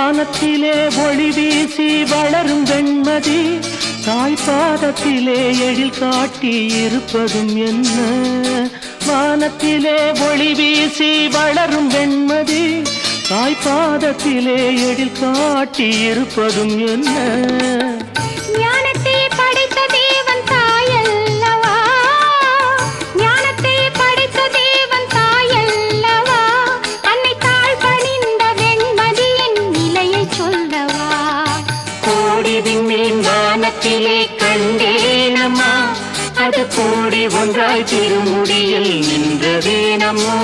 வானத்திலே ஒளி வீசி வளரும் வெண்மதி தாய் பாதத்திலே எழில் காட்டி இருப்பதும் என்ன? வானத்திலே ஒளி வீசி வளரும் வெண்மதி தாய் பாதத்திலே எழில் காட்டி இருப்பதும் என்ன? ஞானத்தை படைத்த தேவன் தாயல்லவா, ஞானத்தை படைத்த தேவன் தாயல்லவா, அன்னை தாழ் பணிந்த வெண்மதியின் நிலையை சொல்லவா? கோடி விண்மீன் வானத்திலே கண்டேனம்மா, அது கோடி ஒன்றாய் திருமுடியில் நின்றதேனம்மா.